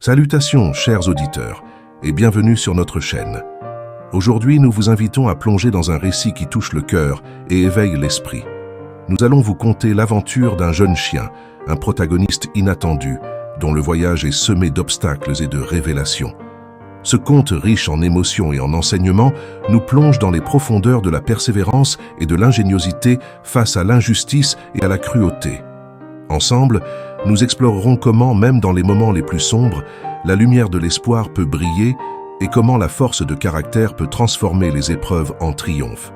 Salutations, chers auditeurs, et bienvenue sur notre chaîne. Aujourd'hui, nous vous invitons à plonger dans un récit qui touche le cœur et éveille l'esprit. Nous allons vous conter l'aventure d'un jeune chien, un protagoniste inattendu, dont le voyage est semé d'obstacles et de révélations. Ce conte riche en émotions et en enseignements nous plonge dans les profondeurs de la persévérance et de l'ingéniosité face à l'injustice et à la cruauté. Ensemble, nous explorerons comment, même dans les moments les plus sombres, la lumière de l'espoir peut briller et comment la force de caractère peut transformer les épreuves en triomphe.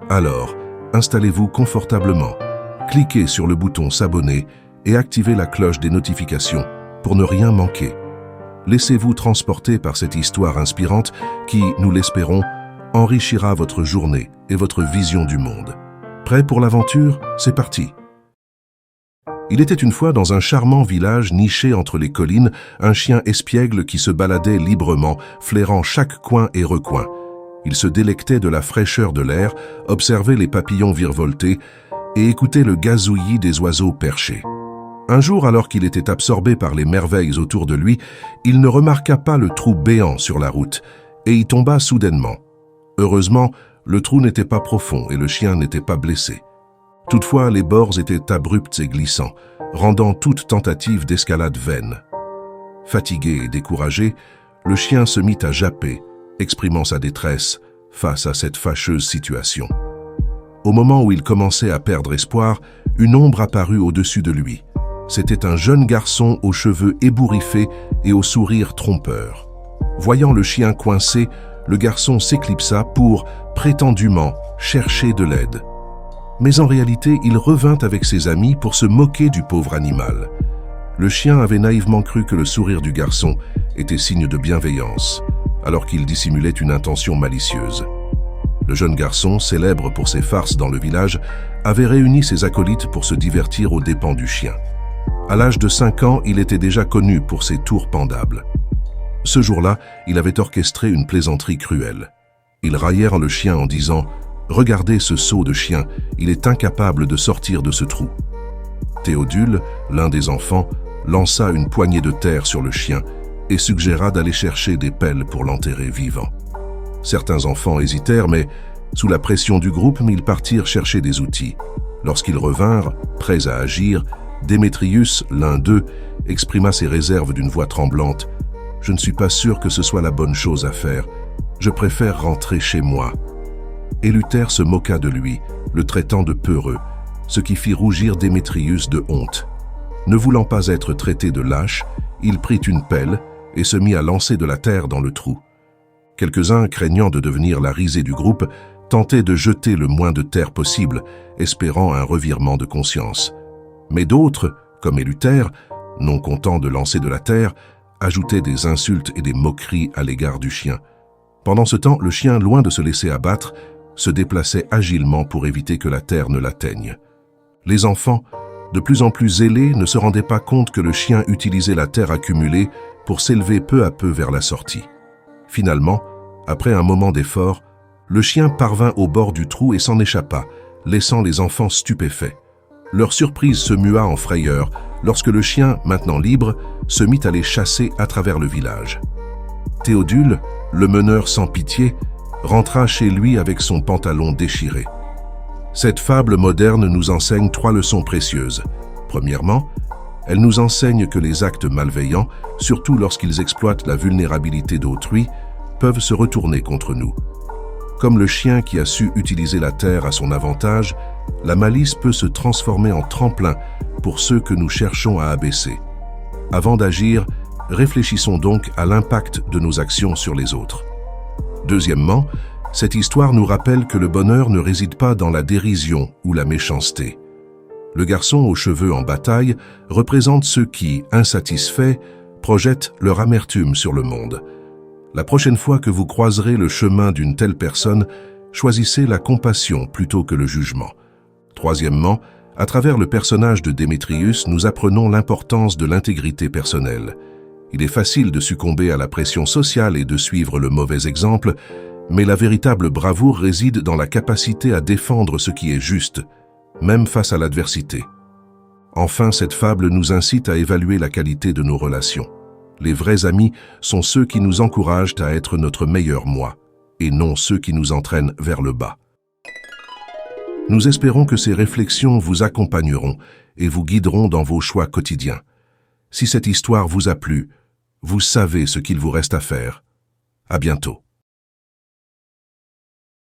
Alors, installez-vous confortablement, cliquez sur le bouton s'abonner et activez la cloche des notifications pour ne rien manquer. Laissez-vous transporter par cette histoire inspirante qui, nous l'espérons, enrichira votre journée et votre vision du monde. Prêt pour l'aventure? C'est parti! Il était une fois dans un charmant village niché entre les collines, un chien espiègle qui se baladait librement, flairant chaque coin et recoin. Il se délectait de la fraîcheur de l'air, observait les papillons virevolter et écoutait le gazouillis des oiseaux perchés. Un jour, alors qu'il était absorbé par les merveilles autour de lui, il ne remarqua pas le trou béant sur la route et y tomba soudainement. Heureusement, le trou n'était pas profond et le chien n'était pas blessé. Toutefois, les bords étaient abrupts et glissants, rendant toute tentative d'escalade vaine. Fatigué et découragé, le chien se mit à japper, exprimant sa détresse face à cette fâcheuse situation. Au moment où il commençait à perdre espoir, une ombre apparut au-dessus de lui. C'était un jeune garçon aux cheveux ébouriffés et au sourire trompeur. Voyant le chien coincé, le garçon s'éclipsa pour, prétendument, chercher de l'aide. Mais en réalité, il revint avec ses amis pour se moquer du pauvre animal. Le chien avait naïvement cru que le sourire du garçon était signe de bienveillance, alors qu'il dissimulait une intention malicieuse. Le jeune garçon, célèbre pour ses farces dans le village, avait réuni ses acolytes pour se divertir aux dépens du chien. À l'âge de 5 ans, il était déjà connu pour ses tours pendables. Ce jour-là, il avait orchestré une plaisanterie cruelle. Ils raillèrent le chien en disant « Regardez ce sot de chien, il est incapable de sortir de ce trou. » Théodule, l'un des enfants, lança une poignée de terre sur le chien et suggéra d'aller chercher des pelles pour l'enterrer vivant. Certains enfants hésitèrent, mais sous la pression du groupe, ils partirent chercher des outils. Lorsqu'ils revinrent, prêts à agir, Démétrius, l'un d'eux, exprima ses réserves d'une voix tremblante. « Je ne suis pas sûr que ce soit la bonne chose à faire. Je préfère rentrer chez moi. » Éleuthère se moqua de lui, le traitant de peureux, ce qui fit rougir Démétrius de honte. Ne voulant pas être traité de lâche, il prit une pelle et se mit à lancer de la terre dans le trou. Quelques-uns, craignant de devenir la risée du groupe, tentaient de jeter le moins de terre possible, espérant un revirement de conscience. Mais d'autres, comme Éleuthère, non contents de lancer de la terre, ajoutaient des insultes et des moqueries à l'égard du chien. Pendant ce temps, le chien, loin de se laisser abattre, se déplaçait agilement pour éviter que la terre ne l'atteigne. Les enfants, de plus en plus zélés, ne se rendaient pas compte que le chien utilisait la terre accumulée pour s'élever peu à peu vers la sortie. Finalement, après un moment d'effort, le chien parvint au bord du trou et s'en échappa, laissant les enfants stupéfaits. Leur surprise se mua en frayeur lorsque le chien, maintenant libre, se mit à les chasser à travers le village. Théodule, le meneur sans pitié, rentra chez lui avec son pantalon déchiré. Cette fable moderne nous enseigne 3 leçons précieuses. Premièrement, elle nous enseigne que les actes malveillants, surtout lorsqu'ils exploitent la vulnérabilité d'autrui, peuvent se retourner contre nous. Comme le chien qui a su utiliser la terre à son avantage, la malice peut se transformer en tremplin pour ceux que nous cherchons à abaisser. Avant d'agir, réfléchissons donc à l'impact de nos actions sur les autres. Deuxièmement, cette histoire nous rappelle que le bonheur ne réside pas dans la dérision ou la méchanceté. Le garçon aux cheveux en bataille représente ceux qui, insatisfaits, projettent leur amertume sur le monde. La prochaine fois que vous croiserez le chemin d'une telle personne, choisissez la compassion plutôt que le jugement. Troisièmement, à travers le personnage de Démétrius, nous apprenons l'importance de l'intégrité personnelle. Il est facile de succomber à la pression sociale et de suivre le mauvais exemple, mais la véritable bravoure réside dans la capacité à défendre ce qui est juste, même face à l'adversité. Enfin, cette fable nous incite à évaluer la qualité de nos relations. Les vrais amis sont ceux qui nous encouragent à être notre meilleur moi, et non ceux qui nous entraînent vers le bas. Nous espérons que ces réflexions vous accompagneront et vous guideront dans vos choix quotidiens. Si cette histoire vous a plu, vous savez ce qu'il vous reste à faire. À bientôt.